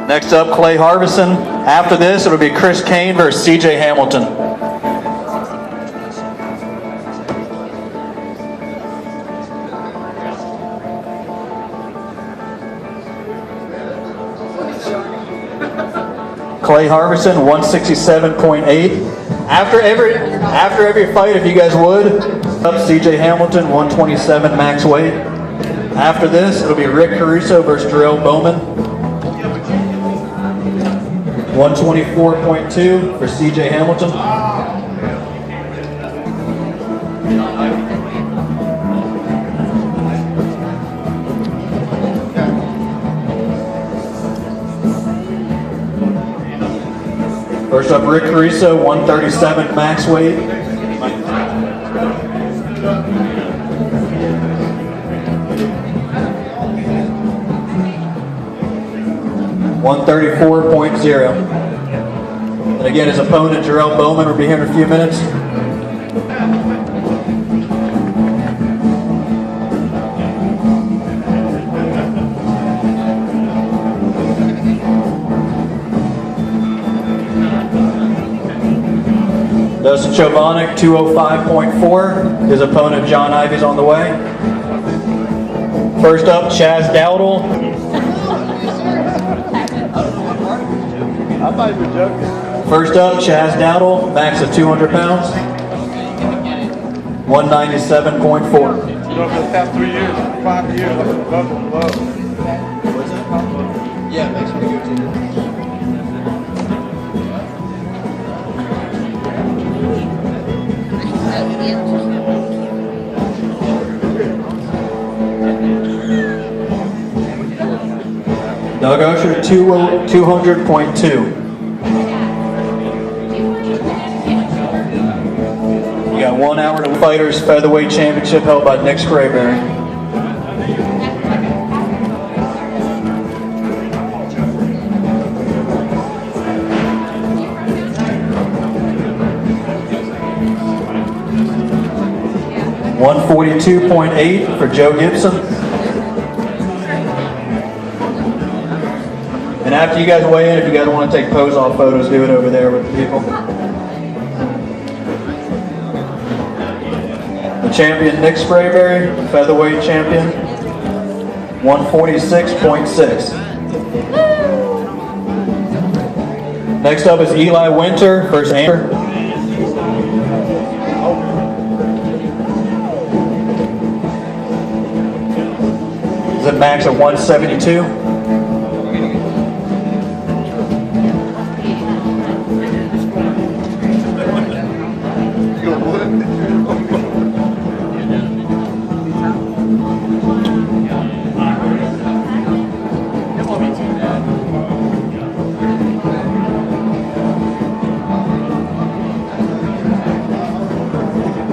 Next up, Clay Harbison. After this, it'll be Chris Kane versus CJ Hamilton. Clay Harbison, 167.8. After every fight, if you guys would, up CJ Hamilton, 127 max weight. After this, it'll be Rick Caruso versus Jarrell Bowman, 124.2 for CJ Hamilton. First up, Rick Caruso, 137 max weight. $134.0. And again, his opponent, Jarrell Bowman, will be here in a few minutes. Dustin Chovanec, 205.4. His opponent, John Ivy's on the way. First up, Chaz Dowdle. I thought you were joking. First up, Chaz Dowdle, max of 200 pounds. 197.4. You know, for the past 3 years, 5 years, I've been above and below. Yeah, makes me good too. Doug Usher, 200.2. You got 1 hour to Fighters Featherweight Championship held by Nick Sprayberry. $142.8 for Joe Gibson. And after you guys weigh in, if you guys want to take pose-off photos, do it over there with the people. The champion, Nick Sprayberry, featherweight champion, 146.6. Next up is Eli Winter versus Andrew. Is it max at 172?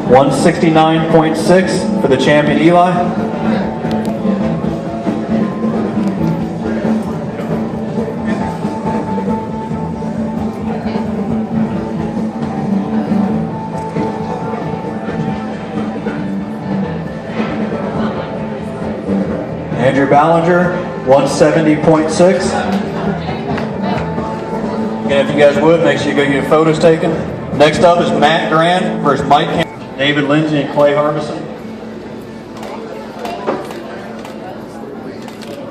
$169.6 for the champion Eli. Andrew Ballinger, 170.6. Again, if you guys would, make sure you go get photos taken. Next up is Matt Grant versus Mike Campbell. David Lindsay and Clay Harbison.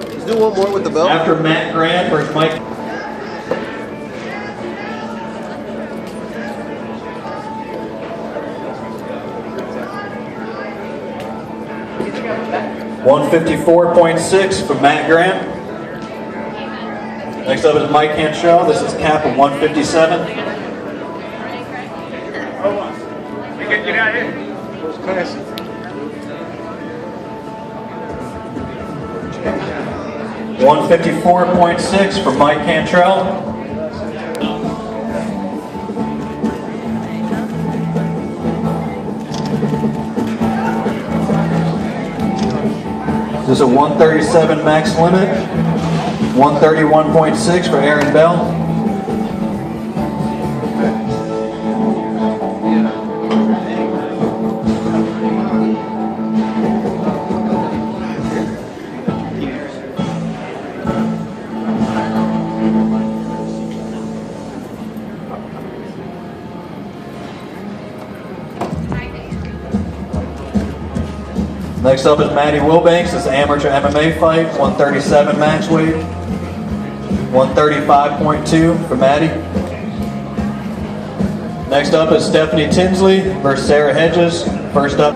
Let's do one more with the belt. After Matt Grant versus Mike. $154.6 for Matt Grant. Next up is Mike Cantrell. This is cap of 157. Get out here. Where's Clancy? $154.6 for Mike Cantrell. This is a 137 max limit. 131.6 for Aaron Bell. Next up is Maddie Wilbanks. This is an amateur MMA fight, 137 max weight, 135.2 for Maddie. Next up is Stephanie Tinsley versus Sarah Hedges. First up,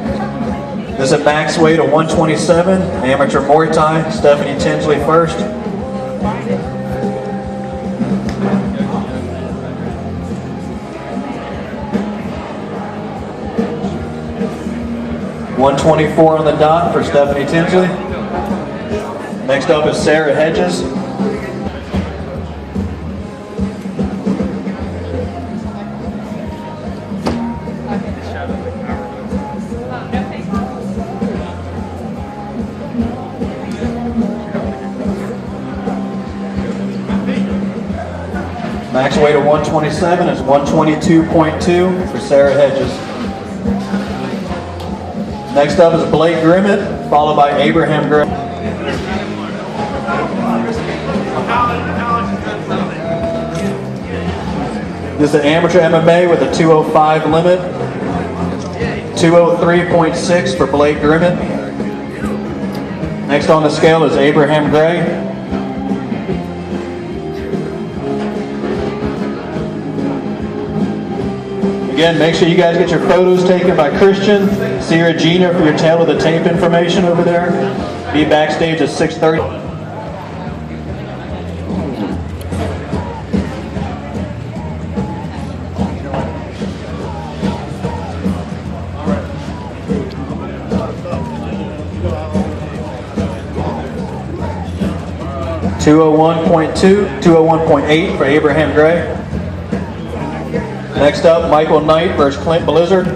this is a max weight of 127, amateur Muay Thai. Stephanie Tinsley first. $124 on the dot for Stephanie Tinsley. Next up is Sarah Hedges. Max weight of 127 is 122.2 for Sarah Hedges. Next up is Blake Grimmett, followed by Abraham Gray. This is an amateur MMA with a 205 limit, 203.6 for Blake Grimmett. Next on the scale is Abraham Gray. Again, make sure you guys get your photos taken by Christian. See Regina for your tail of the tape information over there. Be backstage at 6:30. .201.2, 201.8 for Abraham Gray. Next up, Michael Knight versus Clint Blizzard.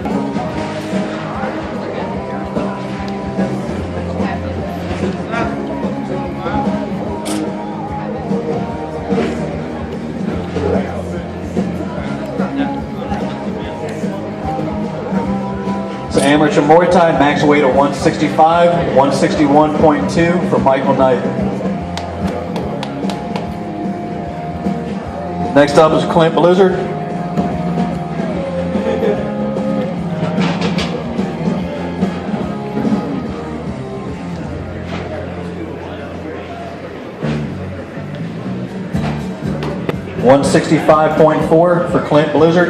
It's amateur Muay Thai, max weight of 165, 161.2 for Michael Knight. Next up is Clint Blizzard. $165.4 for Clint Blizzard.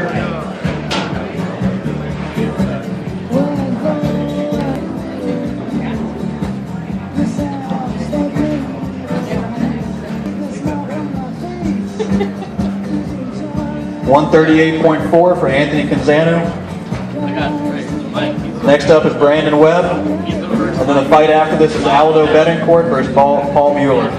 $138.4 for Anthony Canzano. Next up is Brandon Webb. And then the fight after this is Aldo Betancourt versus Paul Mueller.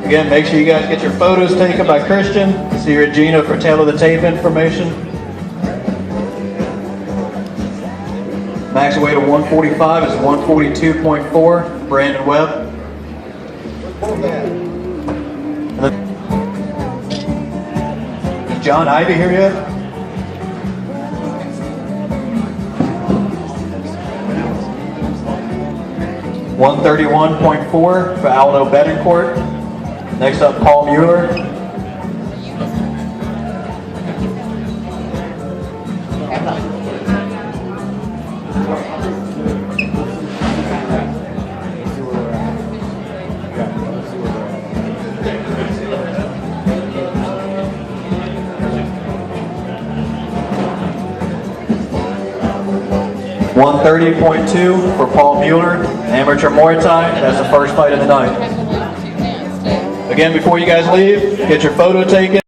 Again, make sure you guys get your photos taken by Christian. See Regina for tail of the tape information. Max weight of 145 is 142.4. Brandon Webb. Is John Ivy here yet? $131.4 for Aldo Betancourt. Next up, Paul Mueller. $130.2 for Paul Mueller, amateur Muay Thai. That's the first fight of the night. Again, before you guys leave, get your photo taken.